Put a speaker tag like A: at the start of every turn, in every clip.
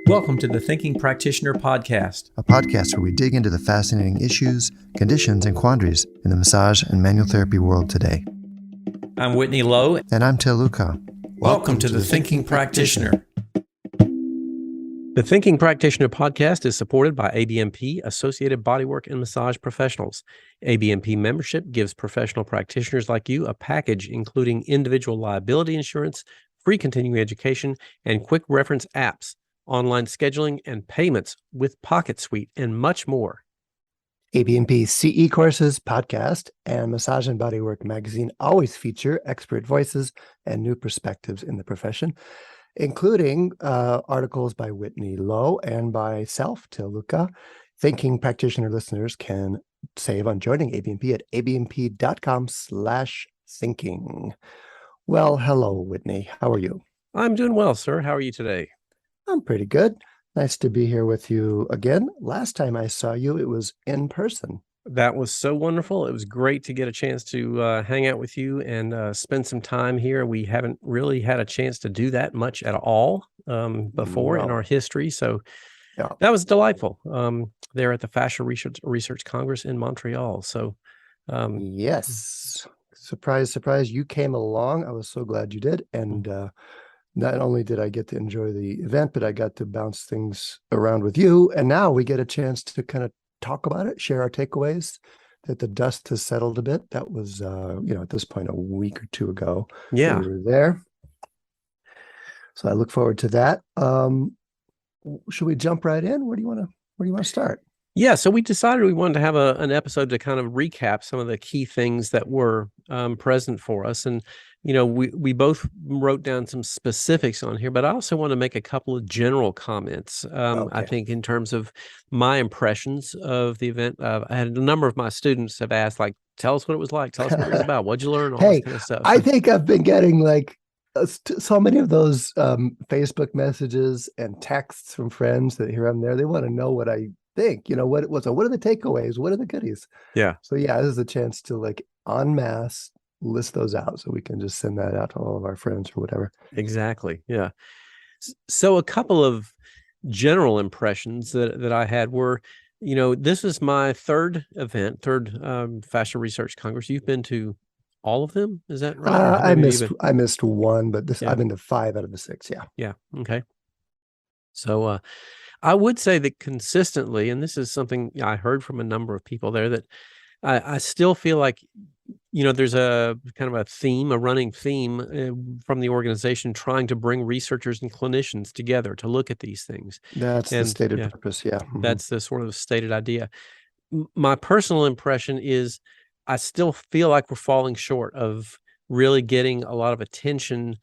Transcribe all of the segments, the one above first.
A: Welcome to the Thinking Practitioner Podcast,
B: a podcast where we dig into the fascinating issues, conditions, and quandaries in the massage and manual therapy world today.
A: I'm Whitney Lowe.
B: And I'm Til Luchau.
A: Welcome to the Thinking Practitioner.
C: The Thinking Practitioner Podcast is supported by ABMP, Associated Bodywork and Massage Professionals. ABMP membership gives professional practitioners like you a package including individual liability insurance, free continuing education, and quick reference apps, online scheduling and payments with Pocket Suite, and much more.
D: ABMP CE courses, podcast, and Massage and Bodywork magazine always feature expert voices and new perspectives in the profession, including articles by Whitney Lowe and by myself, Til Luchau. Thinking Practitioner listeners can save on joining ABMP at abmp.com/thinking. Well, hello, Whitney. How are you?
C: I'm doing well, sir. How are you today?
D: I'm pretty good. Nice to be here with you again. Last time I saw you, it was in person.
C: That was so wonderful. It was great to get a chance to hang out with you and spend some time here. We haven't really had a chance to do that much at all before in our history. So that was delightful there at the Fascia Research Congress in Montreal. So
D: yes, surprise, surprise. You came along. I was so glad you did. And not only did I get to enjoy the event, but I got to bounce things around with you. And now we get a chance to kind of talk about it, share our takeaways, that the dust has settled a bit. That was, at this point, a week or two ago.
C: Yeah.
D: We were there. So I look forward to that. Should we jump right in? Where do you want to start?
C: Yeah, so we decided we wanted to have an episode to kind of recap some of the key things that were present for us. And, we both wrote down some specifics on here, but I also want to make a couple of general comments. I think in terms of my impressions of the event, I had a number of my students have asked, like, tell us what it was like, tell us what it was about, what'd you learn, all this kind of stuff.
D: I think I've been getting so many of those Facebook messages and texts from friends that here I'm there. They want to know what I think, what are the takeaways? What are the goodies?
C: Yeah.
D: So this is a chance to en masse list those out so we can just send that out to all of our friends or whatever.
C: Exactly. Yeah. So a couple of general impressions that I had were, this was my third Fascia Research Congress. You've been to all of them? Is that right?
D: I missed one, but I've been to 5 out of the 6. Yeah.
C: Yeah. Okay. So, I would say that consistently, and this is something I heard from a number of people there, that I still feel like, there's a kind of a running theme from the organization trying to bring researchers and clinicians together to look at these things.
D: That's the stated purpose. Yeah. Mm-hmm.
C: That's the sort of stated idea. My personal impression is I still feel like we're falling short of really getting a lot of attention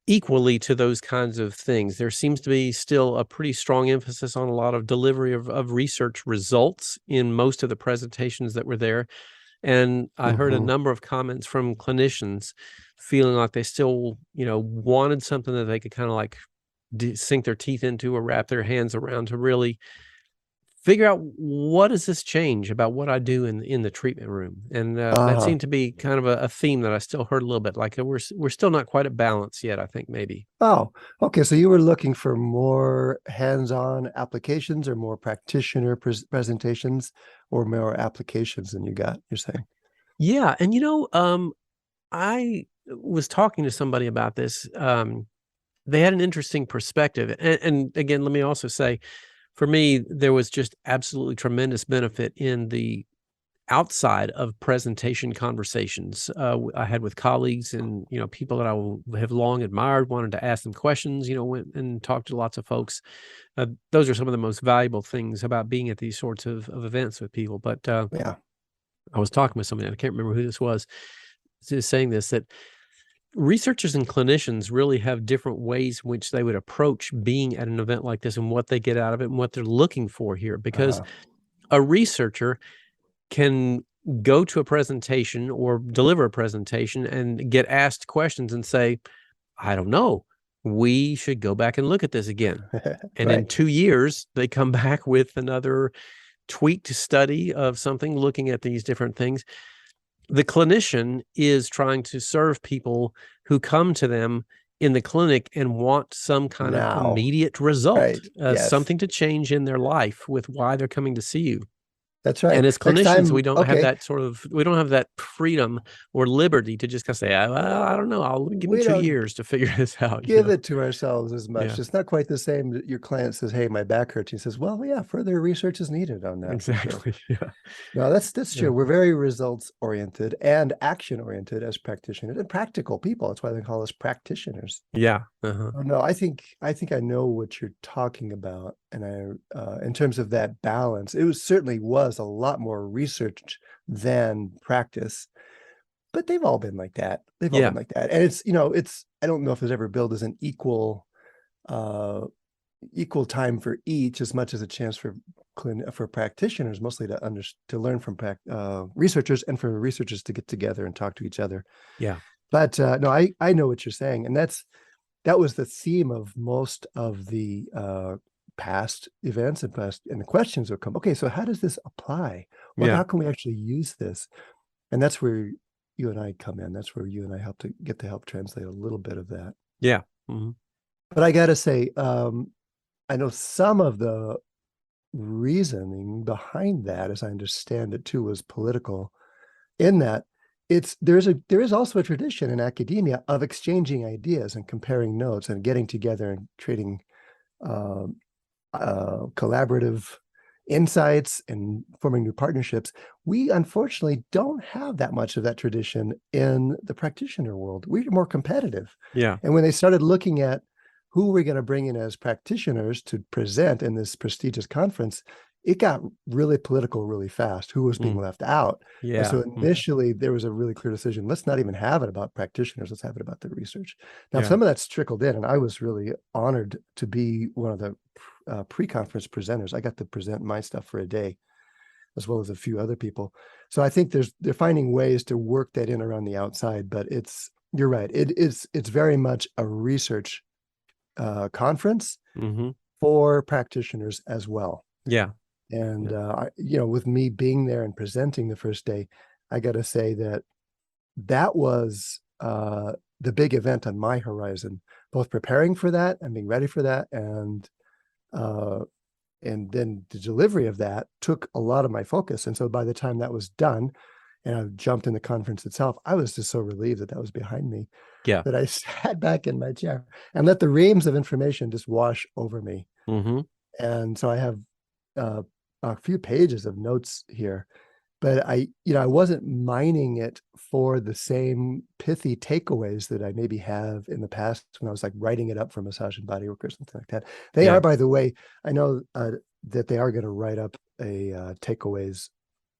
C: equally to those kinds of things. There seems to be still a pretty strong emphasis on a lot of delivery of research results in most of the presentations that were there. And I heard a number of comments from clinicians feeling like they still, wanted something that they could kind of sink their teeth into or wrap their hands around to really figure out what does this change about what I do in the treatment room. And that seemed to be kind of a theme that I still heard a little bit. Like we're still not quite at balance yet, I think, maybe.
D: Oh, okay. So you were looking for more hands-on applications or more practitioner presentations or more applications than you're saying?
C: Yeah. And, I was talking to somebody about this. They had an interesting perspective. And again, let me also say, for me, there was just absolutely tremendous benefit in the outside of presentation conversations I had with colleagues and, people that I have long admired, wanted to ask them questions, went and talked to lots of folks. Those are some of the most valuable things about being at these sorts of events with people. But I was talking with somebody, I can't remember who this was, saying this, that researchers and clinicians really have different ways in which they would approach being at an event like this and what they get out of it and what they're looking for here. Because a researcher can go to a presentation or deliver a presentation and get asked questions and say, I don't know, we should go back and look at this again. And in 2 years, they come back with another tweaked study of something, looking at these different things. The clinician is trying to serve people who come to them in the clinic and want some kind of
D: Now.
C: immediate result,
D: Right. Yes.
C: something to change in their life with why they're coming to see you.
D: That's right.
C: And as
D: Next
C: clinicians,
D: time-
C: we don't have
D: okay.
C: that we don't have that freedom or liberty to just kind of say, well, I don't know, give me
D: We
C: 2
D: don't
C: years to figure this out.
D: Give it to ourselves as much.
C: Yeah.
D: It's not quite the same that your client says, "Hey, my back hurts." He says, "Well, yeah, further research is needed on that." for sure."
C: Exactly. Yeah.
D: No, that's true.
C: Yeah.
D: We're very results oriented and action oriented as practitioners and practical people. That's why they call us practitioners.
C: Yeah. Uh-huh.
D: Oh, no, I think I know what you're talking about, and in terms of that balance, it certainly was a lot more research than practice, but they've all been like that. They've all
C: Yeah.
D: been like that, and it's I don't know if it's ever billed as an equal time for each, as much as a chance for practitioners, mostly to learn from researchers, and for researchers to get together and talk to each other.
C: Yeah.
D: But no, I know what you're saying, and that was the theme of most of the past events and the questions would come. Okay, so how does this apply? Well,
C: Yeah.
D: how can we actually use this? And that's where you and I come in. That's where you and I help translate a little bit of that.
C: Yeah. Mhm.
D: But I got to say, I know some of the reasoning behind that, as I understand it too, was political. In that, there is also a tradition in academia of exchanging ideas and comparing notes and getting together and trading collaborative insights and forming new partnerships. We unfortunately don't have that much of that tradition in the practitioner world. We're more competitive.
C: Yeah.
D: And when they started looking at who we're going to bring in as practitioners to present in this prestigious conference, it got really political really fast. Who was being left out?
C: Yeah.
D: And so initially there was a really clear decision. Let's not even have it about practitioners. Let's have it about the research. Now,
C: Yeah.
D: some of that's trickled in, and I was really honored to be one of the pre-conference presenters. I got to present my stuff for a day, as well as a few other people. So I think they're finding ways to work that in around the outside. But you're right. It's very much a research conference
C: Mm-hmm.
D: for practitioners as well.
C: Yeah.
D: And with me being there and presenting the first day, I got to say that was the big event on my horizon, both preparing for that and being ready for that, and then the delivery of that took a lot of my focus. And so by the time that was done, and I jumped in the conference itself, I was just so relieved that was behind me.
C: Yeah.
D: That I sat back in my chair and let the reams of information just wash over me.
C: Mm-hmm.
D: And so I have a few pages of notes here, but I wasn't mining it for the same pithy takeaways that I maybe have in the past when I was like writing it up for Massage and Bodywork or something like that. They
C: Yeah.
D: are, by the way, I know that they are going to write up a takeaways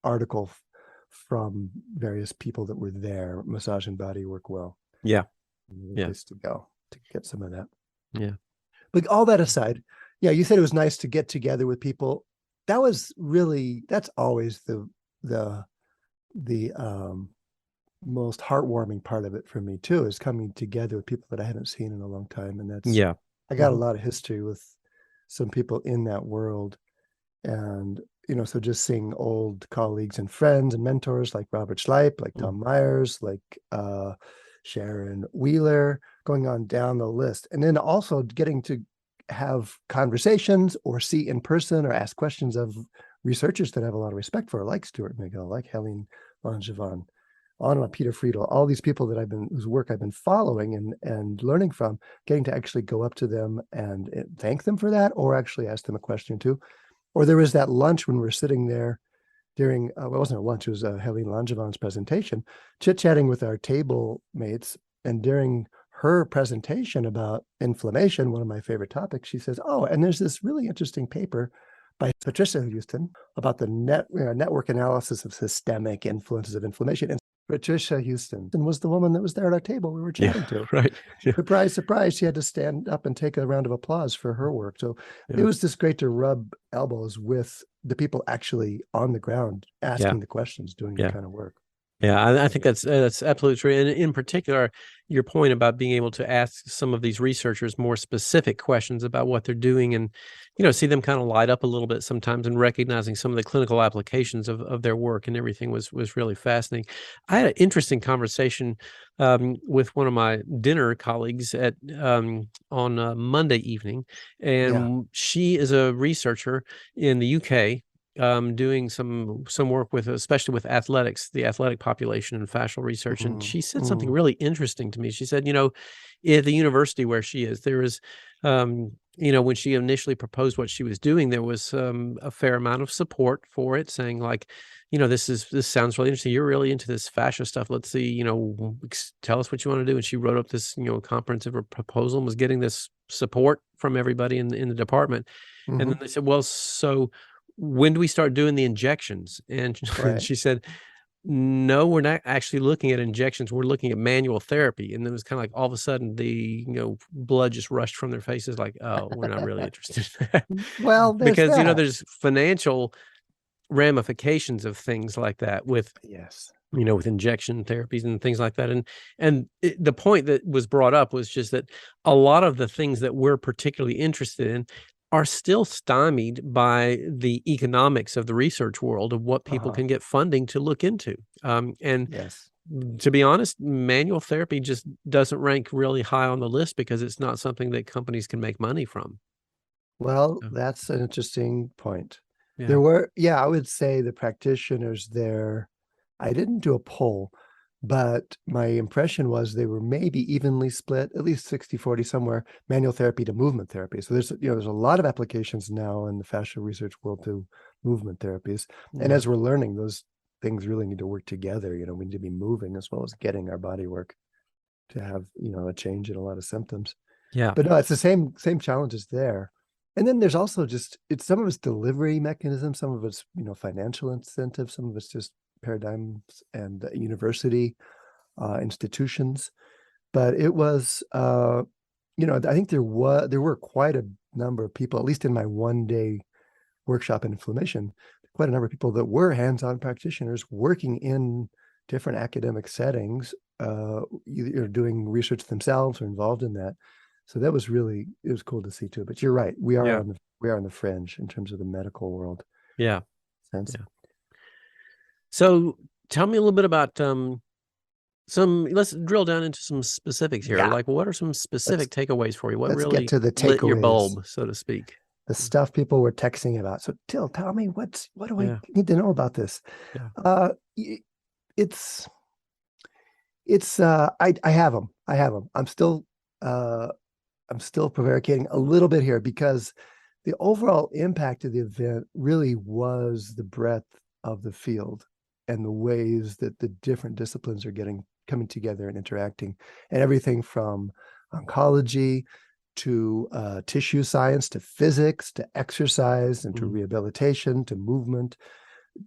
D: article from various people that were there. Massage and Bodywork will.
C: Yeah.
D: Yeah. Place to go to get some of that.
C: Yeah.
D: But all that aside, yeah, you said it was nice to get together with people. That's always the most heartwarming part of it for me too, is coming together with people that I haven't seen in a long time. And
C: Yeah.
D: I got a lot of history with some people in that world. And, so just seeing old colleagues and friends and mentors like Robert Schleip, like Tom Myers, like Sharon Wheeler, going on down the list. And then also getting to have conversations or see in person or ask questions of researchers that I have a lot of respect for, like Stuart McGill, like Helene Langevin, Peter Friedel, all these people that whose work I've been following and learning from, getting to actually go up to them and thank them for that, or actually ask them a question too. Or there was that lunch when we were sitting there during, it wasn't a lunch, it was Helene Langevin's presentation, chit-chatting with our table mates. And during her presentation about inflammation, one of my favorite topics, she says, "Oh, and there's this really interesting paper by Patricia Houston about the network analysis of systemic influences of inflammation." And Patricia Houston was the woman that was there at our table we were chatting to.
C: Right. Yeah.
D: Surprise, surprise. She had to stand up and take a round of applause for her work. So it was just great to rub elbows with the people actually on the ground asking the questions, doing that kind of work.
C: Yeah, I think that's absolutely true. And in particular, your point about being able to ask some of these researchers more specific questions about what they're doing, and see them kind of light up a little bit sometimes, and recognizing some of the clinical applications of their work and everything was really fascinating. I had an interesting conversation with one of my dinner colleagues on Monday evening, and she is a researcher in the UK. Doing some work with, especially with athletics, the athletic population and fascial research. And she said something really interesting to me. She said, at the university where she is, there is, when she initially proposed what she was doing, there was a fair amount of support for it, saying like, this sounds really interesting. You're really into this fascia stuff. Let's see, tell us what you want to do. And she wrote up this, comprehensive proposal and was getting this support from everybody in the department. And then they said, well, so when do we start doing the injections? And she said, no, we're not actually looking at injections. We're looking at manual therapy. And then it was kind of like all of a sudden the blood just rushed from their faces, like, oh, we're not really interested in that.
D: Well,
C: because there's financial ramifications of things like that with with injection therapies and things like that. And the point that was brought up was just that a lot of the things that we're particularly interested in are still stymied by the economics of the research world of what people can get funding to look into. To be honest, manual therapy just doesn't rank really high on the list because it's not something that companies can make money from.
D: Well, that's an interesting point.
C: Yeah.
D: There were, I would say the practitioners there, I didn't do a poll, but my impression was they were maybe evenly split, at least 60-40 somewhere, manual therapy to movement therapy. So there's a lot of applications now in the fascial research world to movement therapies. And as we're learning, those things really need to work together. We need to be moving as well as getting our body work to have, a change in a lot of symptoms.
C: Yeah.
D: But no, it's the same challenges there. And then there's also some of it's delivery mechanism, some of it's, financial incentive, some of it's just paradigms and university institutions. But it was, I think there were quite a number of people, at least in my one-day workshop in inflammation, quite a number of people that were hands-on practitioners working in different academic settings, either doing research themselves or involved in that. So that was it was cool to see too. But you're right, we are on the fringe in terms of the medical world.
C: Yeah.
D: Sense.
C: Yeah. So tell me a little bit about let's drill down into some specifics here. Like, what are some specific takeaways for you? What really
D: get to the
C: lit your
D: takeaways.
C: bulb, so to speak?
D: The stuff people were texting about. So Til, tell me what do I need to know about this?
C: Yeah.
D: I have them. I'm still prevaricating a little bit here because the overall impact of the event really was the breadth of the field and the ways that the different disciplines are coming together and interacting, and everything from oncology to tissue science, to physics, to exercise, and to rehabilitation, to movement.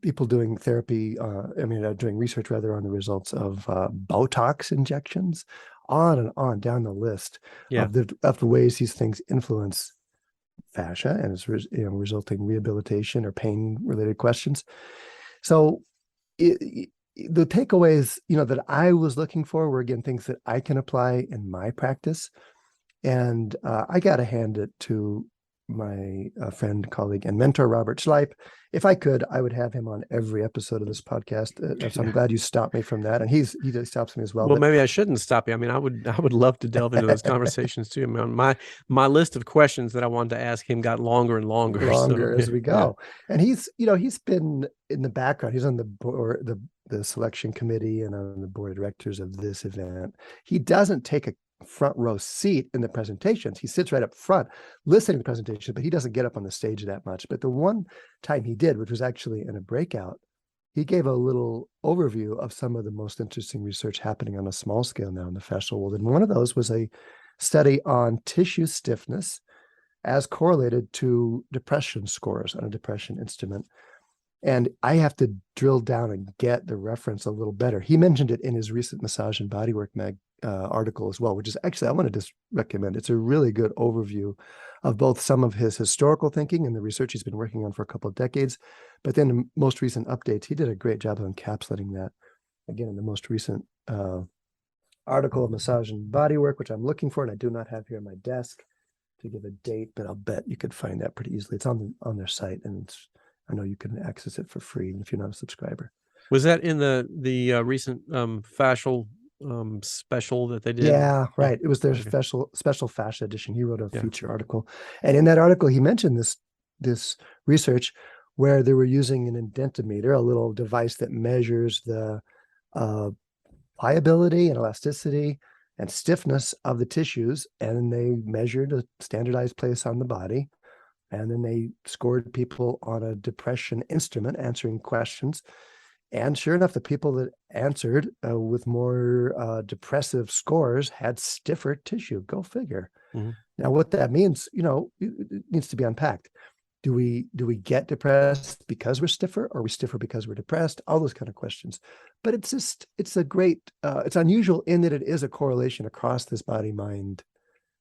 D: People doing therapy, doing research rather on the results of Botox injections, on and on down the list of the ways these things influence fascia and its resulting rehabilitation or pain related questions. So the takeaways that I was looking for were, again, things that I can apply in my practice. And I got to hand it to my friend, colleague, and mentor, Robert Schleip. If I could, I would have him on every episode of this podcast. So I'm glad you stopped me from that. And he stops me as well.
C: Well, maybe I shouldn't stop you. I mean, I would love to delve into those conversations too. I mean, my list of questions that I wanted to ask him got longer and longer.
D: As we go. Yeah. And he's been in the background. He's on the board, the selection committee, and on the board of directors of this event. He doesn't take a front row seat in the presentations. He sits right up front listening to the presentation, but he doesn't get up on the stage that much. But the one time he did, which was actually in a breakout, he gave a little overview of some of the most interesting research happening on a small scale now in the fascial world. And one of those was a study on tissue stiffness as correlated to depression scores on a depression instrument. And I have to drill down and get the reference a little better. He mentioned it in his recent Massage and Bodywork article as well, which is actually, I want to just recommend. It's a really good overview of both some of his historical thinking and the research he's been working on for a couple of decades, but then the most recent updates. He did a great job of encapsulating that. again, in the most recent article of Massage and Bodywork, which I'm looking for, and I do not have here on my desk to give a date, but I'll bet you could find that pretty easily. It's on their site, and I know you can access it for free if you're not a subscriber.
C: Was that in the recent fascial special that they did?
D: Yeah, right. It was their special fascia edition. He wrote a feature article, and in that article, he mentioned this research where they were using an indentimeter, a little device that measures the pliability and elasticity and stiffness of the tissues, and they measured a standardized place on the body, and then they scored people on a depression instrument answering questions. And sure enough, the people that answered with more depressive scores had stiffer tissue. Go figure. Mm-hmm. Now, what that means, it needs to be unpacked. Do we get depressed because we're stiffer, or are we stiffer because we're depressed? All those kind of questions. But it's unusual in that it is a correlation across this body-mind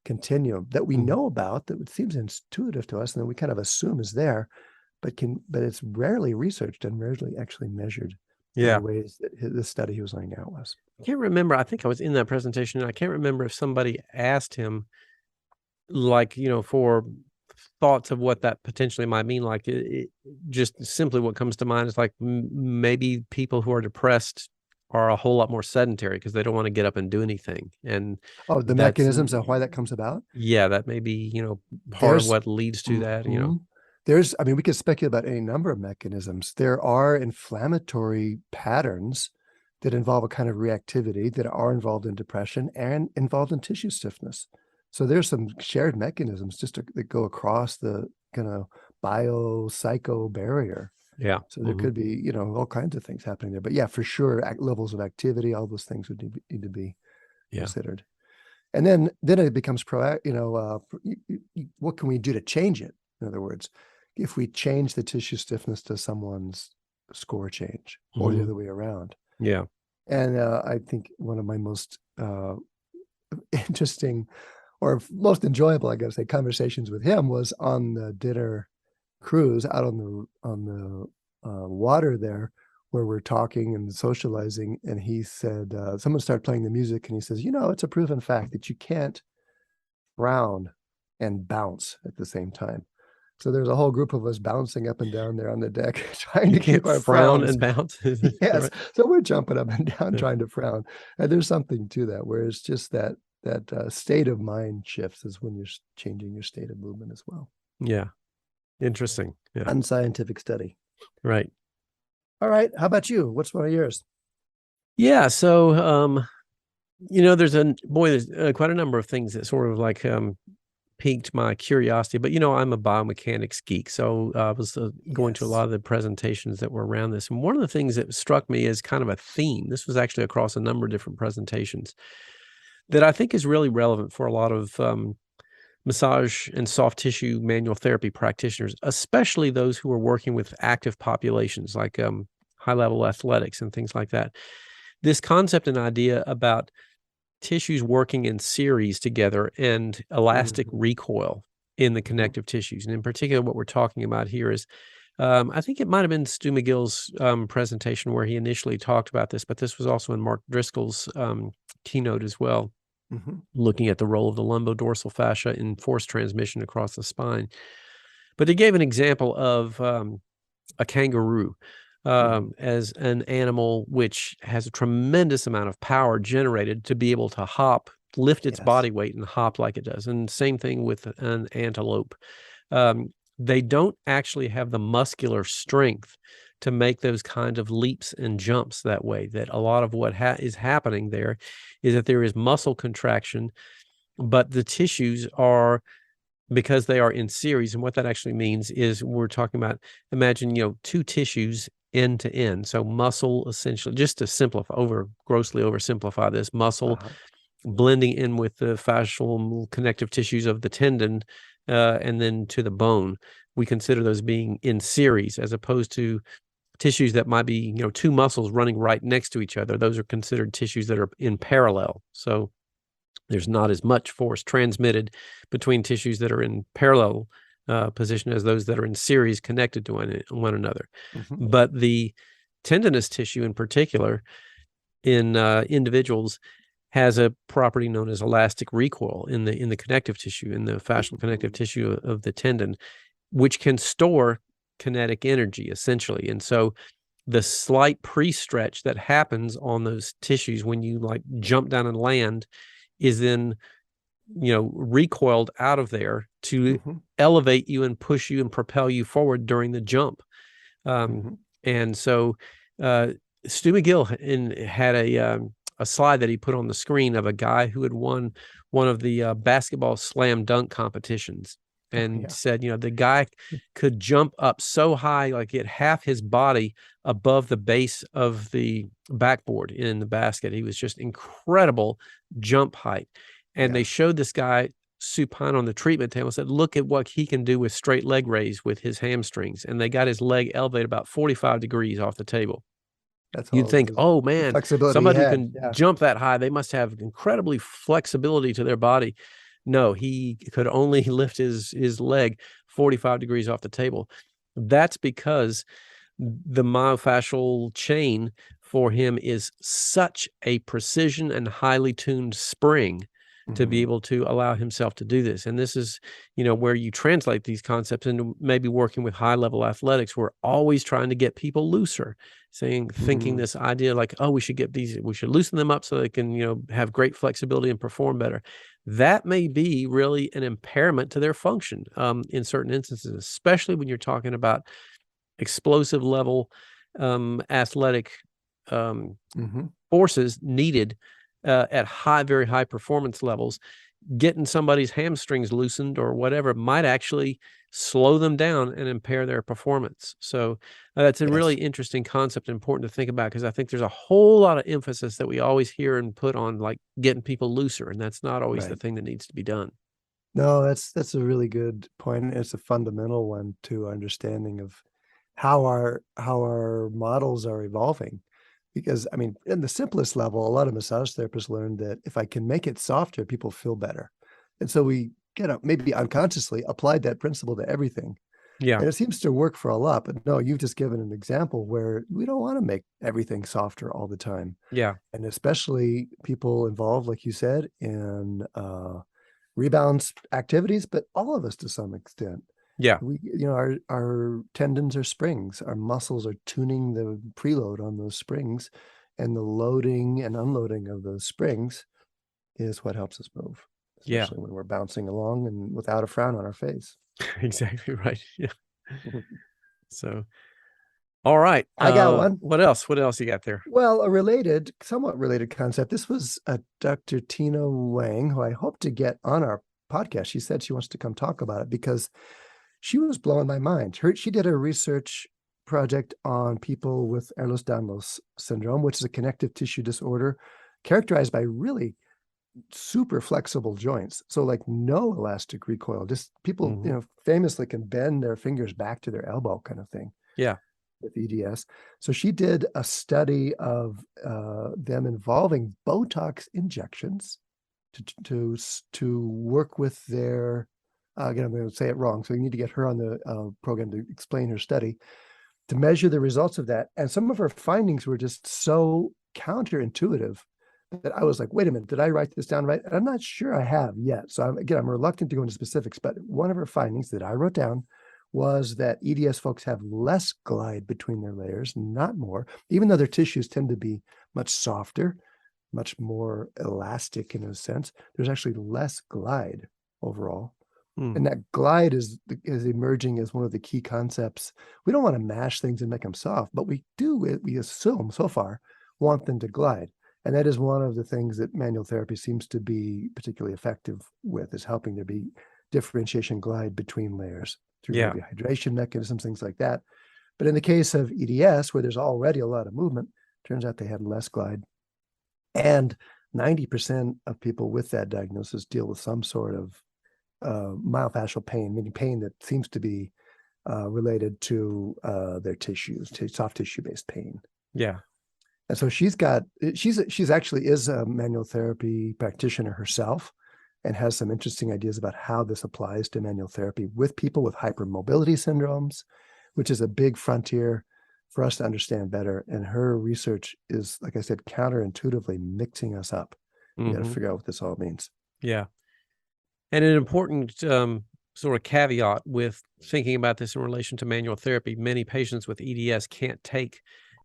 D: continuum that we know about, that it seems intuitive to us and that we kind of assume is there, but it's rarely researched and rarely actually measured in the ways that the study he was laying out was.
C: I can't remember. I think I was in that presentation, and I can't remember if somebody asked him, for thoughts of what that potentially might mean. Like, it just simply what comes to mind is like maybe people who are depressed are a whole lot more sedentary because they don't want to get up and do anything. And
D: the mechanisms of why that comes about.
C: Yeah, that may be part of what leads to that.
D: We could speculate about any number of mechanisms. There are inflammatory patterns that involve a kind of reactivity that are involved in depression and involved in tissue stiffness. So there's some shared mechanisms that go across the kind of bio-psycho barrier.
C: Yeah.
D: So there could be, all kinds of things happening there. But yeah, for sure, levels of activity, all those things would need to be considered. And then it becomes what can we do to change it? In other words, if we change the tissue stiffness, does someone's score change, or the other way around?
C: Yeah.
D: And I think one of my most interesting or most enjoyable, I gotta say, conversations with him was on the dinner cruise out on the water there, where we're talking and socializing. And he said, someone started playing the music, and he says, it's a proven fact that you can't frown and bounce at the same time. So there's a whole group of us bouncing up and down there on the deck, trying to keep our
C: frown and bounce.
D: Yes. So we're jumping up and down, trying to frown. And there's something to that, where it's just that state of mind shifts is when you're changing your state of movement as well.
C: Yeah. Interesting. Yeah.
D: Unscientific study.
C: Right.
D: All right. How about you? What's one of yours?
C: Yeah. So, there's quite a number of things that sort of like piqued my curiosity, but I'm a biomechanics geek. So I was going to a lot of the presentations that were around this. And one of the things that struck me as kind of a theme, this was actually across a number of different presentations, that I think is really relevant for a lot of massage and soft tissue manual therapy practitioners, especially those who are working with active populations like high-level athletics and things like that. This concept and idea about tissues working in series together and elastic recoil in the connective tissues. And in particular, what we're talking about here is, I think it might have been Stu McGill's presentation where he initially talked about this, but this was also in Mark Driscoll's keynote as well, looking at the role of the lumbodorsal fascia in force transmission across the spine. But he gave an example of a kangaroo as an animal which has a tremendous amount of power generated to be able to hop, lift its body weight and hop like it does. And same thing with an antelope. They don't actually have the muscular strength to make those kind of leaps and jumps that way. That a lot of what is happening there is that there is muscle contraction, but the tissues are, because they are in series. And what that actually means is we're talking about, imagine, two tissues end to end. So muscle, essentially, just to grossly oversimplify this, muscle blending in with the fascial connective tissues of the tendon, and then to the bone. We consider those being in series, as opposed to tissues that might be, two muscles running right next to each other. Those are considered tissues that are in parallel. So there's not as much force transmitted between tissues that are in parallel position as those that are in series connected to one another. But the tendinous tissue in particular in individuals has a property known as elastic recoil in the connective tissue, in the fascial connective tissue of the tendon, which can store kinetic energy essentially. And so the slight pre-stretch that happens on those tissues when you like jump down and land is then, recoiled out of there to elevate you and push you and propel you forward during the jump. And so Stu McGill had a slide that he put on the screen of a guy who had won one of the basketball slam dunk competitions, and said, the guy could jump up so high, like he had half his body above the base of the backboard in the basket. He was just incredible jump height. And they showed this guy supine on the treatment table and said, look at what he can do with straight leg raise with his hamstrings. And they got his leg elevated about 45 degrees off the table. You'd think, oh man, somebody who can jump that high, they must have incredibly flexibility to their body. No, he could only lift his leg 45 degrees off the table. That's because the myofascial chain for him is such a precision and highly tuned spring to be able to allow himself to do this. And this is, where you translate these concepts into maybe working with high level athletics. We're always trying to get people looser, thinking this idea like, oh, we should loosen them up so they can, have great flexibility and perform better. That may be really an impairment to their function in certain instances, especially when you're talking about explosive level athletic forces needed at very high performance levels. Getting somebody's hamstrings loosened or whatever might actually slow them down and impair their performance. So that's a really interesting concept, important to think about, because I think there's a whole lot of emphasis that we always hear and put on like getting people looser, and that's not always the thing that needs to be done.
D: No, that's a really good point. It's a fundamental one to understanding of how our models are evolving. Because, in the simplest level, a lot of massage therapists learned that if I can make it softer, people feel better. And so we maybe unconsciously applied that principle to everything. Yeah. And it seems to work for a lot. But no, you've just given an example where we don't want to make everything softer all the time. Yeah. And especially people involved, like you said, in rebounds activities, but all of us to some extent. Yeah. We, our tendons are springs. Our muscles are tuning the preload on those springs, and the loading and unloading of those springs is what helps us move. Especially when we're bouncing along and without a frown on our face.
C: Exactly right. Yeah. So, all right.
D: I got one.
C: What else? What else you got there?
D: Well, somewhat related concept. This was Dr. Tina Wang, who I hope to get on our podcast. She said she wants to come talk about it because she was blowing my mind. She did a research project on people with Ehlers-Danlos syndrome, which is a connective tissue disorder characterized by really super flexible joints. So like no elastic recoil, just people, famously can bend their fingers back to their elbow kind of thing. Yeah. With EDS. So she did a study of them involving Botox injections to work with their, again, I'm going to say it wrong, so you need to get her on the program to explain her study, to measure the results of that. And some of her findings were just so counterintuitive that I was like, wait a minute, did I write this down right? And I'm not sure I have yet. So I'm reluctant to go into specifics, but one of her findings that I wrote down was that EDS folks have less glide between their layers, not more, even though their tissues tend to be much softer, much more elastic in a sense. There's actually less glide overall. And that glide is emerging as one of the key concepts. We don't want to mash things and make them soft, but we assume so far want them to glide. And that is one of the things that manual therapy seems to be particularly effective with, is helping there be differentiation glide between layers through maybe hydration mechanisms, things like that. But in the case of EDS, where there's already a lot of movement, turns out they had less glide. And 90% of people with that diagnosis deal with some sort of myofascial pain, meaning pain that seems to be related to their tissues, to soft tissue-based pain. Yeah. And so she's actually is a manual therapy practitioner herself, and has some interesting ideas about how this applies to manual therapy with people with hypermobility syndromes, which is a big frontier for us to understand better. And her research is, like I said, counterintuitively mixing us up. You got to figure out what this all means.
C: Yeah. And an important sort of caveat with thinking about this in relation to manual therapy, many patients with EDS can't take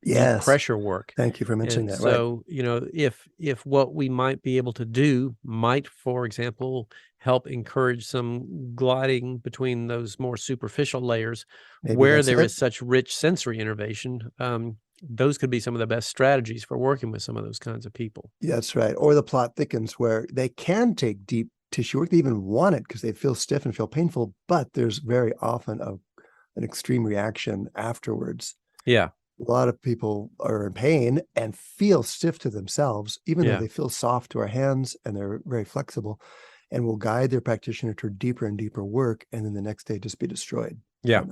C: deep pressure work.
D: Thank you for mentioning that.
C: So, you know, if what we might be able to do might, for example, help encourage some gliding between those more superficial layers where there is such rich sensory innervation, those could be some of the best strategies for working with some of those kinds of people.
D: That's right. Or the plot thickens where they can take deep tissue work. They even want it because they feel stiff and feel painful, but there's very often an extreme reaction afterwards.
C: Yeah.
D: A lot of people are in pain and feel stiff to themselves, even though they feel soft to our hands and they're very flexible, and will guide their practitioner to deeper and deeper work, and then the next day just be destroyed.
C: Yeah.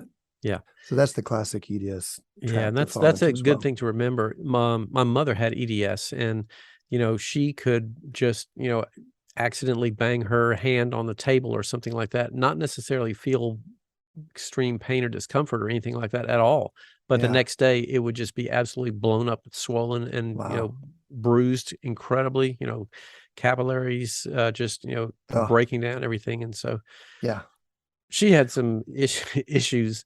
C: Yeah.
D: So that's the classic EDS.
C: Yeah, and that's a good thing to remember. My mother had EDS, and you know, she could just, you know, accidentally bang her hand on the table or something like that, not necessarily feel extreme pain or discomfort or anything like that at all. But the next day it would just be absolutely blown up, swollen, and you know, bruised incredibly, you know, capillaries just, you know, breaking down everything. And so she had some issues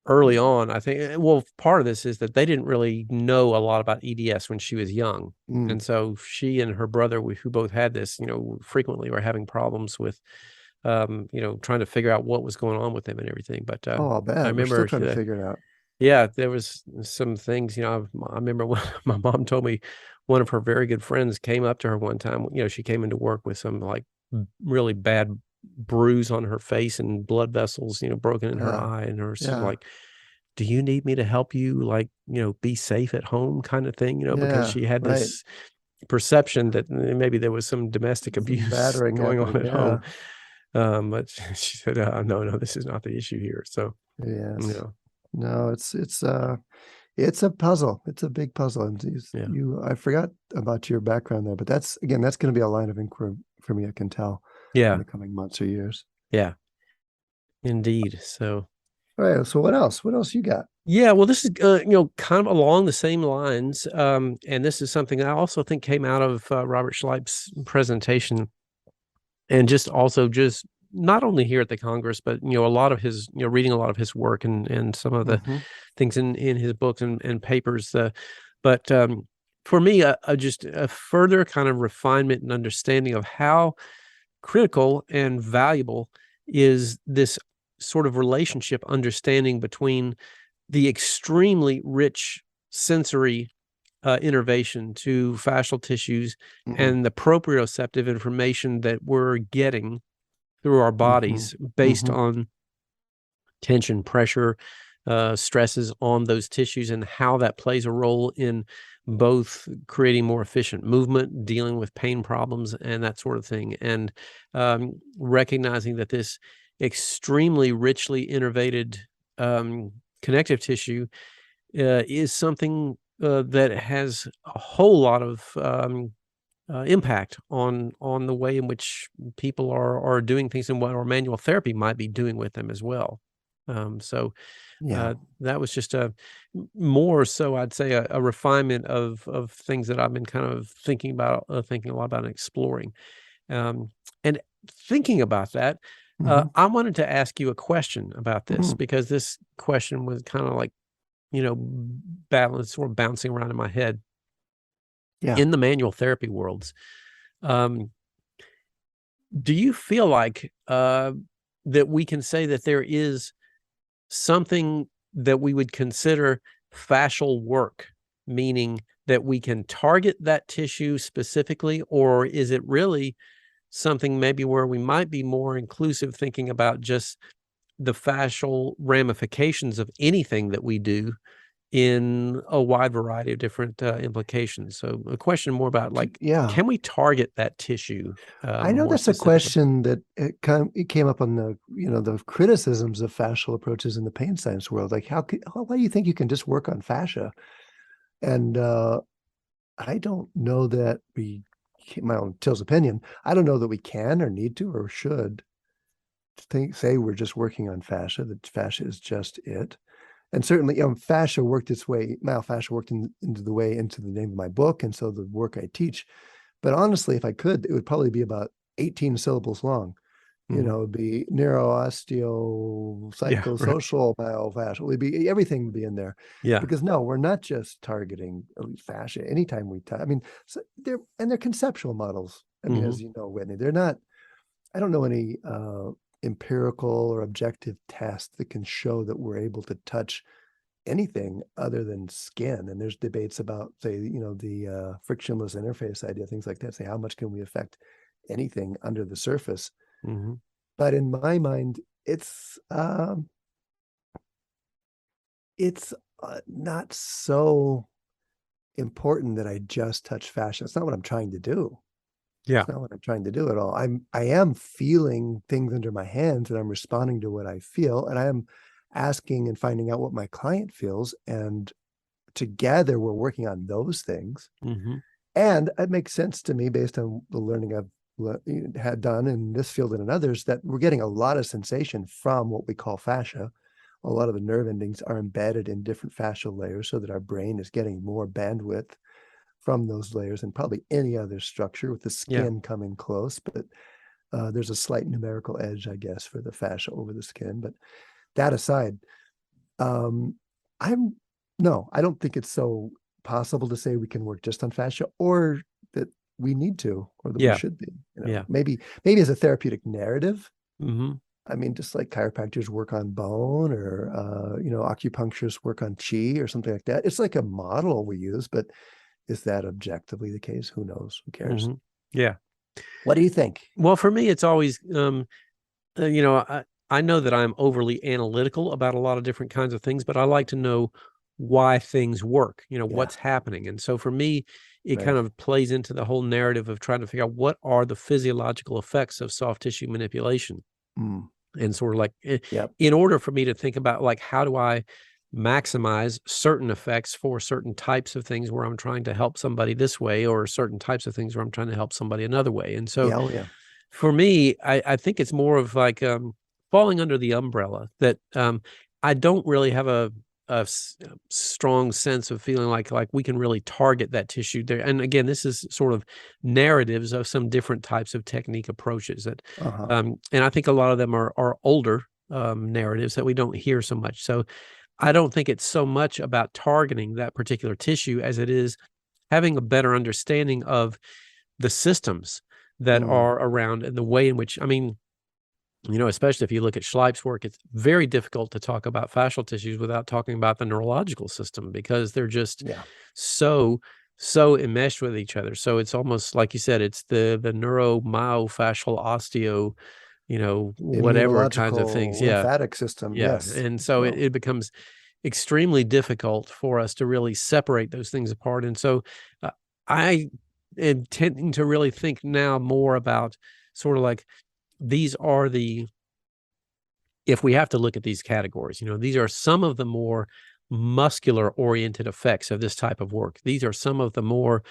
C: early on. I think, well, part of this is that they didn't really know a lot about EDS when she was young. And so she and her brother, who both had this, you know, frequently were having problems with, you know, trying to figure out what was going on with them and everything. But
D: I'll bet.
C: I remember
D: we're still trying to figure it out.
C: Yeah, there was some things, you know, I remember when my mom told me one of her very good friends came up to her one time, you know, she came into work with some like really bad bruise on her face and blood vessels, you know, broken in her eye, and her like, do you need me to help you, like, you know, be safe at home kind of thing, you know, because she had this perception that maybe there was some domestic abuse going on at home. But she said, no, this is not the issue here. So, you know.
D: No, it's a puzzle. It's a big puzzle. And I forgot about your background there, but that's going to be a line of inquiry for me, I can tell, in the coming months or years.
C: Yeah, indeed. So,
D: all right. So what else? What else you got?
C: Yeah, well, this is, you know, kind of along the same lines. And this is something I also think came out of Robert Schleip's presentation, and just not only here at the Congress, but, you know, a lot of his, you know, reading a lot of his work and some of the things in his books and papers. But for me, just a further kind of refinement and understanding of how critical and valuable is this sort of relationship understanding between the extremely rich sensory innervation to fascial tissues and the proprioceptive information that we're getting through our bodies based on tension, pressure, stresses on those tissues, and how that plays a role in both creating more efficient movement, dealing with pain problems, and that sort of thing. And recognizing that this extremely richly innervated connective tissue is something that has a whole lot of impact on the way in which people are doing things, and what our manual therapy might be doing with them as well. That was just more so, I'd say, a refinement of things that I've been kind of thinking a lot about and exploring. And thinking about that, I wanted to ask you a question about this, because this question was kind of like, you know, bouncing around in my head. In the manual therapy worlds, do you feel like that we can say that there is something that we would consider fascial work, meaning that we can target that tissue specifically, or is it really something maybe where we might be more inclusive, thinking about just the fascial ramifications of anything that we do in a wide variety of different implications? So a question more about, like, can we target that tissue?
D: I know that's a question that it came up on the criticisms of fascial approaches in the pain science world. Like, why do you think you can just work on fascia? And I don't know that my own Til's opinion, I don't know that we can or need to or should say we're just working on fascia, that fascia is just it. And certainly, fascia worked its way, myofascial worked into the name of my book. And so the work I teach, but honestly, if I could, it would probably be about 18 syllables long.
C: Mhm.
D: It'd be neuroosteo-psychosocial myofascial. It'd be, everything would be in there.
C: Yeah.
D: Because no, we're not just targeting fascia. Anytime we I mean, so they're conceptual models. I mean, as you know, Whitney, they're not, I don't know any empirical or objective test that can show that we're able to touch anything other than skin. And there's debates about, say, the frictionless interface idea, things like that. Say, how much can we affect anything under the surface? But in my mind, it's not so important that I just touch fascia. It's not what I'm trying to do.
C: Yeah.
D: It's not what I'm trying to do at all. I am feeling things under my hands, and I'm responding to what I feel, and I am asking and finding out what my client feels, and together we're working on those things. And it makes sense to me, based on the learning I've had done in this field and in others, that we're getting a lot of sensation from what we call fascia. A lot of the nerve endings are embedded in different fascial layers, so that our brain is getting more bandwidth from those layers than probably any other structure, with the skin coming close. But there's a slight numerical edge, I guess, for the fascia over the skin. But that aside, I don't think it's so possible to say we can work just on fascia, or that we need to, or that we should be. Maybe as a therapeutic narrative. I mean, just like chiropractors work on bone, or acupuncturists work on chi, or something like that. It's like a model we use, but is that objectively the case? Who knows? Who cares?
C: Yeah.
D: What do you think?
C: Well, for me, it's always, I know that I'm overly analytical about a lot of different kinds of things, but I like to know why things work, what's happening. And so for me, it kind of plays into the whole narrative of trying to figure out what are the physiological effects of soft tissue manipulation. And sort of like, in order for me to think about, like, how do I maximize certain effects for certain types of things where I'm trying to help somebody this way, or certain types of things where I'm trying to help somebody another way. And so for me, I think it's more of like falling under the umbrella that I don't really have a strong sense of feeling like we can really target that tissue there. And again, this is sort of narratives of some different types of technique approaches that, and I think a lot of them are older narratives that we don't hear so much. So I don't think it's so much about targeting that particular tissue as it is having a better understanding of the systems that are around, and the way in which, I mean, especially if you look at Schleip's work, it's very difficult to talk about fascial tissues without talking about the neurological system, because they're just so enmeshed with each other. So it's almost like you said, it's the neuromyofascial osteo, whatever kinds of things.
D: Lymphatic system. Yes.
C: And so it becomes extremely difficult for us to really separate those things apart. And so I am tending to really think now more about sort of like, these are if we have to look at these categories, these are some of the more muscular oriented effects of this type of work. These are some of the more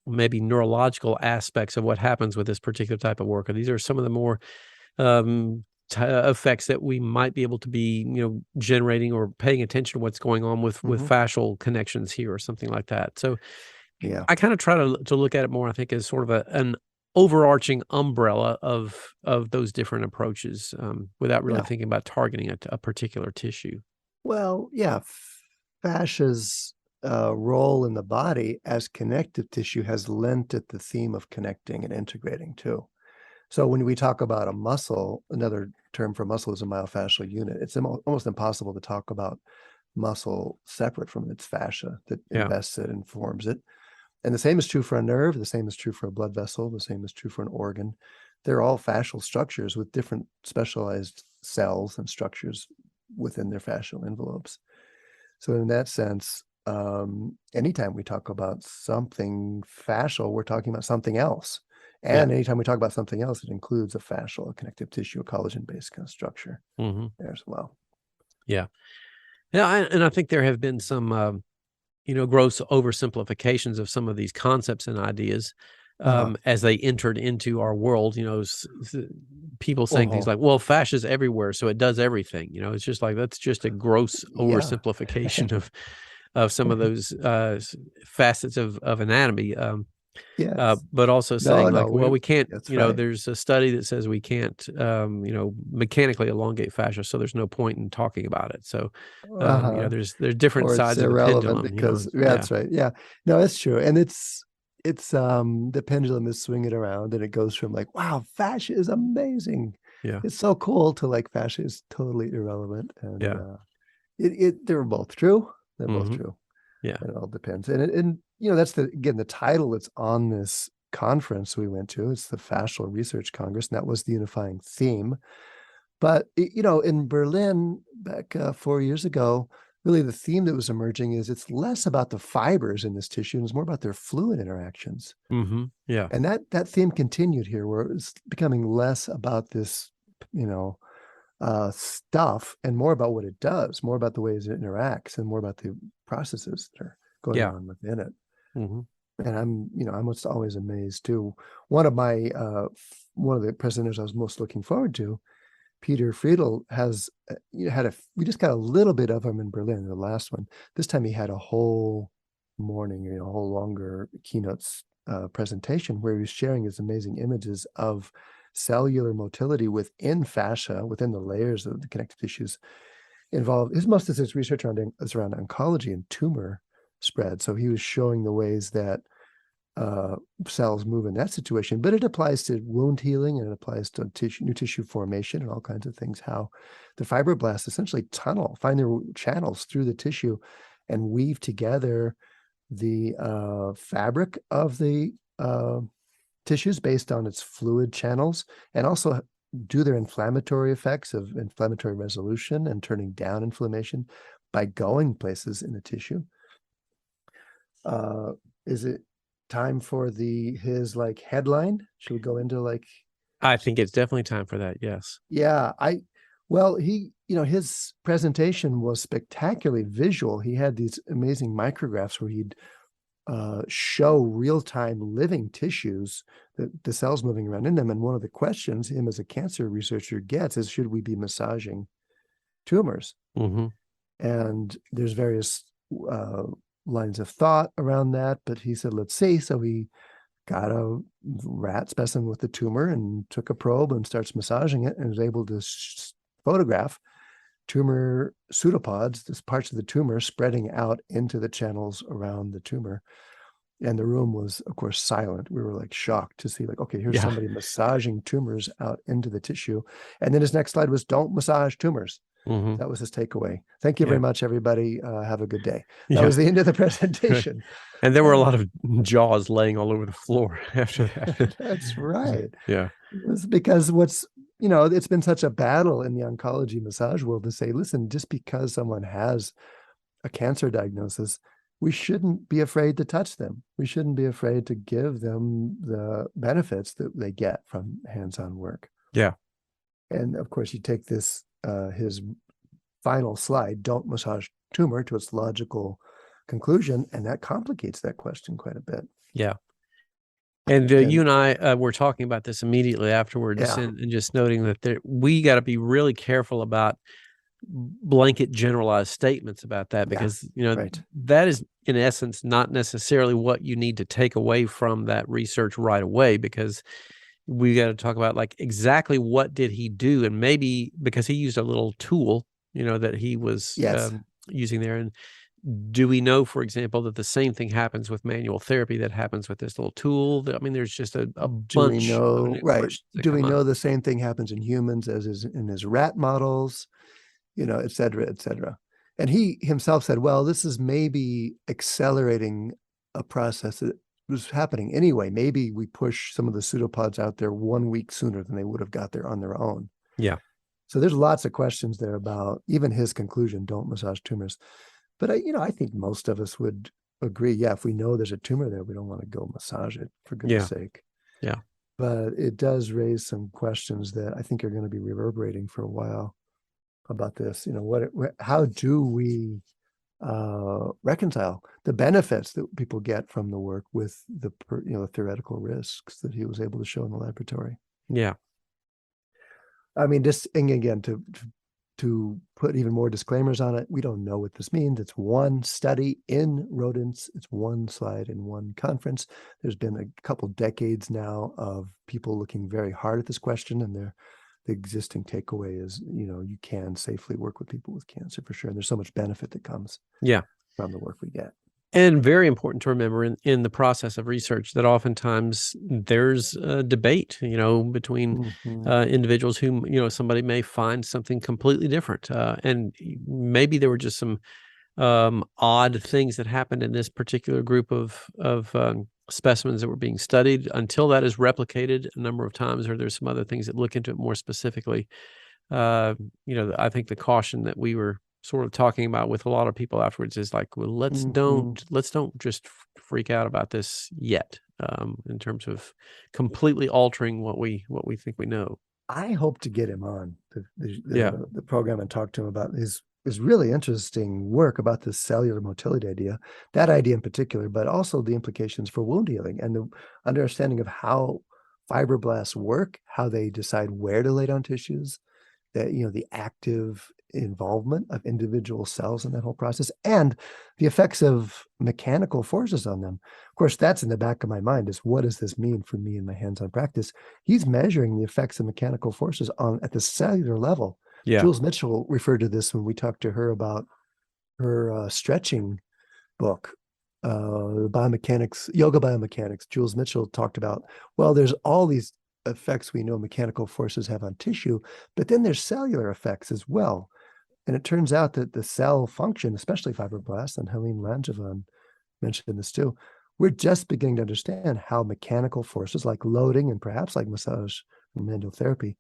C: maybe neurological aspects of what happens with this particular type of work. Or these are some of the more effects that we might be able to be, generating or paying attention to what's going on with fascial connections here, or something like that. So I kind of try to look at it more, I think, as sort of an overarching umbrella of those different approaches, without really thinking about targeting a particular tissue.
D: Well, fascia's role in the body as connective tissue has lent at the theme of connecting and integrating too. So when we talk about a muscle, another term for muscle is a myofascial unit. It's almost impossible to talk about muscle separate from its fascia that invests it and forms it. And the same is true for a nerve. The same is true for a blood vessel. The same is true for an organ. They're all fascial structures with different specialized cells and structures within their fascial envelopes. So in that sense, anytime we talk about something fascial, we're talking about something else. And anytime we talk about something else, it includes a fascial, a connective tissue, a collagen-based kind of structure there as well.
C: Yeah. And I think there have been some gross oversimplifications of some of these concepts and ideas. as they entered into our world, people saying things like, well, fascia's everywhere, so it does everything. It's just like, that's just a gross oversimplification of some of those facets of anatomy. But also saying well, we can't, there's a study that says we can't, mechanically elongate fascia, so there's no point in talking about it. So, there's different sides of the pendulum.
D: Because that's right. Yeah, no, it's true. And it's the pendulum is swinging around, and it goes from like, wow, fascia is amazing.
C: Yeah.
D: It's so cool, to like, fascia is totally irrelevant. And they're both true. They're both true.
C: Yeah.
D: It all depends. And that's the title that's on this conference we went to. It's the Fascial Research Congress, and that was the unifying theme. But, in Berlin back 4 years ago, really the theme that was emerging is it's less about the fibers in this tissue, and it's more about their fluid interactions.
C: Mm-hmm. Yeah.
D: And that theme continued here, where it's becoming less about this, stuff, and more about what it does, more about the ways it interacts, and more about the processes that are going on within it.
C: Mm-hmm.
D: And I'm always amazed too. One of the presenters I was most looking forward to, Peter Friedel, has we just got a little bit of him in Berlin, the last one. This time he had a whole morning, a whole longer keynotes presentation, where he was sharing his amazing images of cellular motility within fascia, within the layers of the connective tissues involved. Most of his research is around oncology and tumor spread. So he was showing the ways that cells move in that situation, but it applies to wound healing, and it applies to new tissue formation and all kinds of things, how the fibroblasts essentially find their channels through the tissue and weave together the fabric of the tissues based on its fluid channels, and also do their inflammatory effects of inflammatory resolution and turning down inflammation by going places in the tissue. Is it time for his headline? Should we go into
C: I think it's definitely time for that. Yes.
D: Yeah. His presentation was spectacularly visual. He had these amazing micrographs where he'd show real-time living tissues, the cells moving around in them. And one of the questions him as a cancer researcher gets is, should we be massaging tumors?
C: Mm-hmm.
D: And there's various lines of thought around that, but he said, let's see. So he got a rat specimen with the tumor and took a probe and starts massaging it, and was able to photograph tumor pseudopods, this parts of the tumor spreading out into the channels around the tumor. And the room was, of course, silent. We were shocked to see okay, here's somebody massaging tumors out into the tissue. And then his next slide was, don't massage tumors.
C: Mm-hmm.
D: That was his takeaway. Thank you very much, everybody. Have a good day. That was the end of the presentation.
C: And there were a lot of jaws laying all over the floor after that.
D: That's right.
C: Yeah.
D: It was because it's been such a battle in the oncology massage world to say, listen, just because someone has a cancer diagnosis, we shouldn't be afraid to touch them. We shouldn't be afraid to give them the benefits that they get from hands-on work.
C: Yeah.
D: And of course, you take this, his final slide, don't massage tumor, to its logical conclusion, and that complicates that question quite a bit.
C: Yeah. And you and I were talking about this immediately afterwards, and just noting that we got to be really careful about blanket generalized statements about that, because that is in essence not necessarily what you need to take away from that research right away, because we got to talk about exactly what did he do, and maybe because he used a little tool that he was using there. And do we know, for example, that the same thing happens with manual therapy that happens with this little tool? There's just a bunch.
D: Do we know, do we know the same thing happens in humans as is in his rat models, et cetera, et cetera. And he himself said, well, this is maybe accelerating a process that was happening anyway. Maybe we push some of the pseudopods out there 1 week sooner than they would have got there on their own.
C: Yeah.
D: So there's lots of questions there about even his conclusion, don't massage tumors. But I think most of us would agree, if we know there's a tumor there, we don't want to go massage it, for goodness sake.
C: Yeah.
D: But it does raise some questions that I think are going to be reverberating for a while about this. How do we reconcile the benefits that people get from the work with the theoretical risks that he was able to show in the laboratory.
C: Yeah.
D: I mean, just, and again, to put even more disclaimers on it, we don't know what this means. It's one study in rodents. It's one slide in one conference. There's been a couple decades now of people looking very hard at this question, and the existing takeaway is, you can safely work with people with cancer for sure. And there's so much benefit that comes from the work we get. And
C: very important to remember in the process of research that oftentimes there's a debate, between individuals whom, somebody may find something completely different. And maybe there were just some odd things that happened in this particular group of specimens that were being studied. Until that is replicated a number of times, or there's some other things that look into it more specifically, I think the caution that we were sort of talking about with a lot of people afterwards is like, well, let's don't just freak out about this yet, in terms of completely altering what we think we know.
D: I hope to get him on the program and talk to him about his really interesting work about this cellular motility idea, that idea in particular, but also the implications for wound healing and the understanding of how fibroblasts work, how they decide where to lay down tissues, that, the active involvement of individual cells in that whole process, and the effects of mechanical forces on them. Of course, that's in the back of my mind, is what does this mean for me in my hands-on practice? He's measuring the effects of mechanical forces at the cellular level. Yeah. Jules Mitchell referred to this when we talked to her about her stretching book, Biomechanics, Yoga Biomechanics. Jules Mitchell talked about, well, there's all these effects we know mechanical forces have on tissue, but then there's cellular effects as well. And it turns out that the cell function, especially fibroblasts, and Helene Langevin mentioned this too, we're just beginning to understand how mechanical forces like loading and perhaps like massage and manual therapy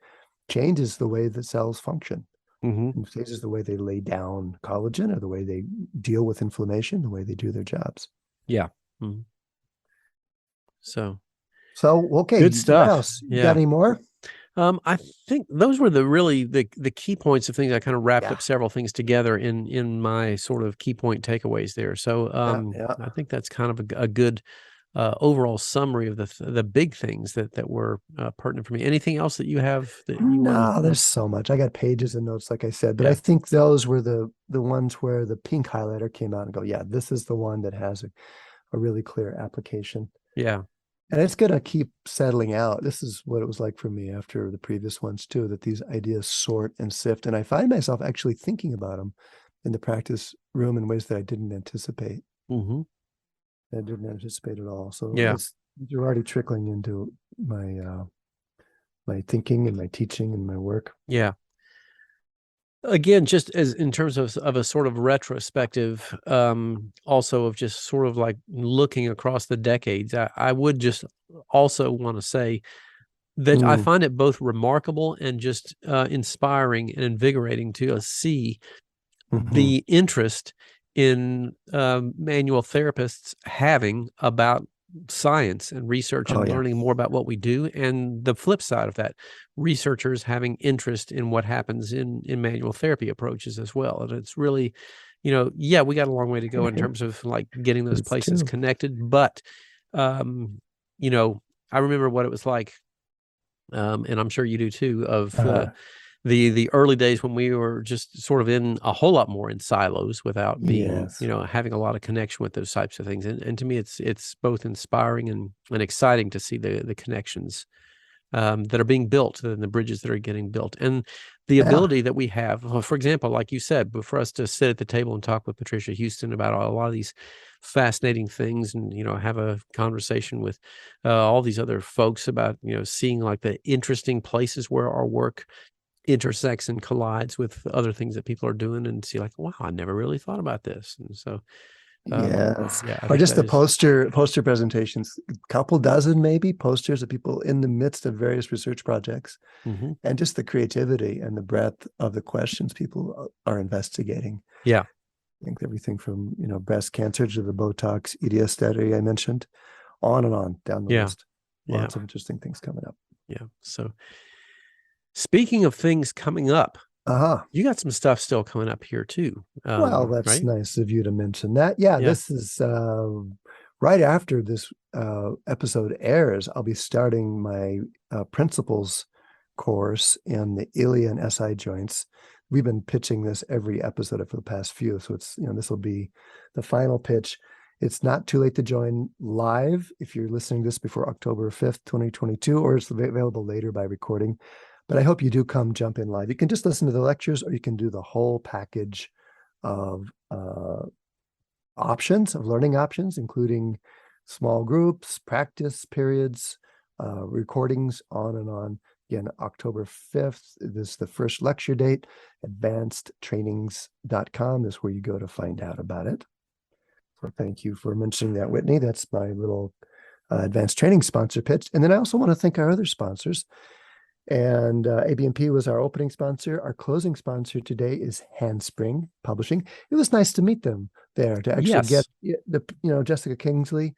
D: changes the way that cells function. It changes the way they lay down collagen, or the way they deal with inflammation, the way they do their jobs.
C: Yeah. So
D: okay.
C: Good stuff.
D: What else? You got any more?
C: I think those were the key points of things. I kind of wrapped up several things together in my sort of key point takeaways there. So I think that's kind of a good overall summary of the big things that were pertinent for me. Anything else that you have?
D: There's so much. I got pages of notes, like I said, but I think those were the ones where the pink highlighter came out and go, this is the one that has a really clear application.
C: Yeah.
D: And it's going to keep settling out. This is what it was like for me after the previous ones too, that these ideas sort and sift. And I find myself actually thinking about them in the practice room in ways that I didn't anticipate. I didn't anticipate at all. So they're already trickling into my my thinking and my teaching and my work.
C: Yeah. Again, just as in terms of a sort of retrospective, also of just sort of like looking across the decades, I would just also want to say that I find it both remarkable and just inspiring and invigorating to see the interest in manual therapists having about science and research and learning more about what we do, and the flip side of that, researchers having interest in what happens in manual therapy approaches as well. And it's really, we got a long way to go in terms of like getting those places connected. But, I remember what it was like, and I'm sure you do too, of the early days when we were just sort of in a whole lot more in silos without being, having a lot of connection with those types of things. And to me, it's both inspiring and exciting to see the connections that are being built, and the bridges that are getting built, and the ability that we have, for example, like you said, but for us to sit at the table and talk with Patricia Houston about a lot of these fascinating things, and have a conversation with all these other folks about seeing like the interesting places where our work intersects and collides with other things that people are doing, and see like, wow, I never really thought about this. And so
D: or just the poster presentations, a couple dozen maybe posters of people in the midst of various research projects, and just the creativity and the breadth of the questions people are investigating. I think everything from breast cancer to the Botox EDS study I mentioned, on and on down the list. Lots of interesting things coming up.
C: So speaking of things coming up, You got some stuff still coming up here too.
D: Well, that's
C: right?
D: nice of you to mention that. Yeah, this is right after this episode airs. I'll be starting my principles course in the ilia and SI joints. We've been pitching this every episode for the past few, so it's this will be the final pitch. It's not too late to join live if you're listening to this before October 5th, 2022, or it's available later by recording. But I hope you do come jump in live. You can just listen to the lectures, or you can do the whole package of options, of learning options, including small groups, practice periods, recordings, on and on. Again, October 5th, this is the first lecture date. Advancedtrainings.com is where you go to find out about it. So thank you for mentioning that, Whitney. That's my little advanced training sponsor pitch. And then I also want to thank our other sponsors. And ABMP was our opening sponsor. Our closing sponsor today is Handspring Publishing. It was nice to meet them there, to actually get Jessica Kingsley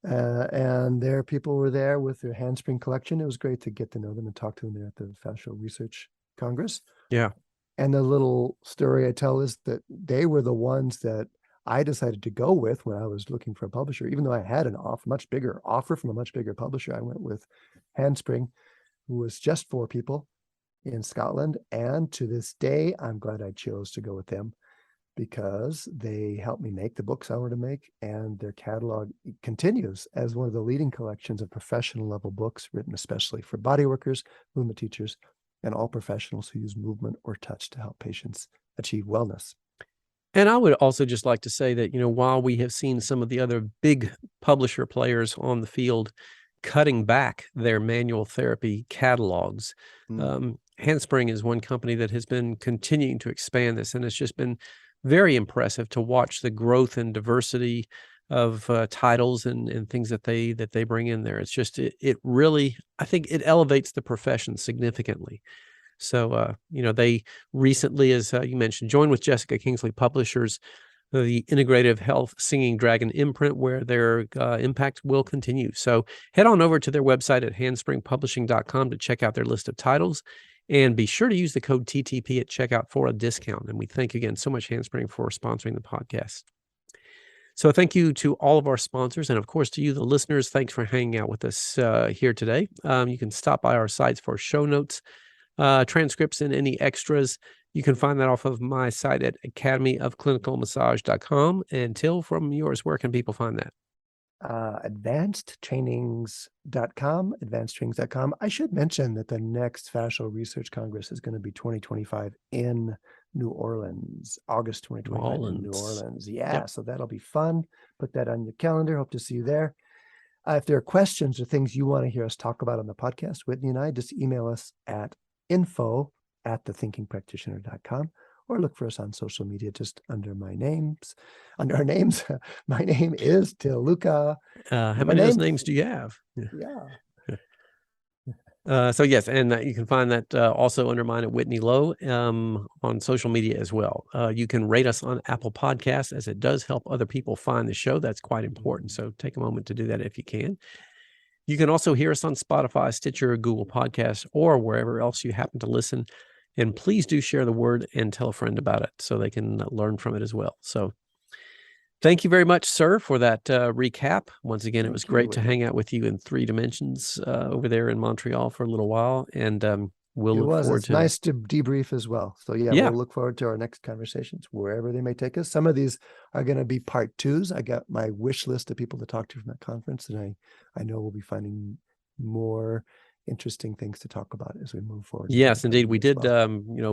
D: and their people were there with their Handspring collection. It was great to get to know them and talk to them there at the Fascia Research Congress.
C: Yeah. And
D: the little story I tell is that they were the ones that I decided to go with when I was looking for a publisher. Even though I had an much bigger offer from a much bigger publisher, I went with Handspring, who was just 4 people in Scotland. And to this day, I'm glad I chose to go with them because they helped me make the books I wanted to make. And their catalog continues as one of the leading collections of professional level books written especially for body workers, movement teachers, and all professionals who use movement or touch to help patients achieve wellness.
C: And I would also just like to say that, while we have seen some of the other big publisher players on the field cutting back their manual therapy catalogs, Handspring is one company that has been continuing to expand this, and it's just been very impressive to watch the growth and diversity of titles and things that they bring in there. It's just it really, I think it elevates the profession significantly. So, they recently, as you mentioned, joined with Jessica Kingsley Publishers, the Integrative Health Singing Dragon imprint, where their impact will continue. So head on over to their website at handspringpublishing.com to check out their list of titles, and be sure to use the code TTP at checkout for a discount. And we thank again so much Handspring for sponsoring the podcast. So thank you to all of our sponsors, and of course to you, the listeners. Thanks for hanging out with us here today. You can stop by our sites for show notes, transcripts, and any extras. You can find that off of my site at academyofclinicalmassage.com. And Til, from yours, where can people find that?
D: Advancedtrainings.com. I should mention that the next Fascia Research Congress is going to be 2025 in New Orleans, August 2025 in New Orleans. Yeah, yep. So that'll be fun. Put that on your calendar. Hope to see you there. If there are questions or things you want to hear us talk about on the podcast, Whitney and I, just email us at info@thethinkingpractitioner.com, or look for us on social media just under our names. My name is Til Luchau.
C: How many of those names do you have?
D: Yeah.
C: So yes, and you can find that also under mine at Whitney Lowe on social media as well. You can rate us on Apple Podcasts, as it does help other people find the show. That's quite important. So take a moment to do that if you can. You can also hear us on Spotify, Stitcher, Google Podcasts, or wherever else you happen to listen. And please do share the word and tell a friend about it so they can learn from it as well. So thank you very much, sir, for that recap. Once again, it was great to hang out with you in 3 dimensions over there in Montreal for a little while. And we'll look forward to it. It's
D: nice to debrief as well. So we'll look forward to our next conversations, wherever they may take us. Some of these are going to be part 2s. I got my wish list of people to talk to from that conference, and I know we'll be finding more interesting things to talk about as we move forward.
C: Yes, indeed. We did,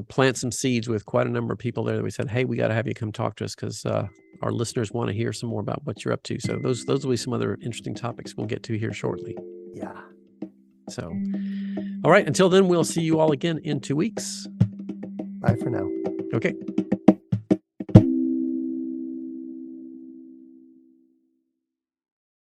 C: plant some seeds with quite a number of people there that we said, hey, we got to have you come talk to us because our listeners want to hear some more about what you're up to. So those will be some other interesting topics we'll get to here shortly.
D: Yeah.
C: So, all right. Until then, we'll see you all again in 2 weeks.
D: Bye for now.
C: Okay.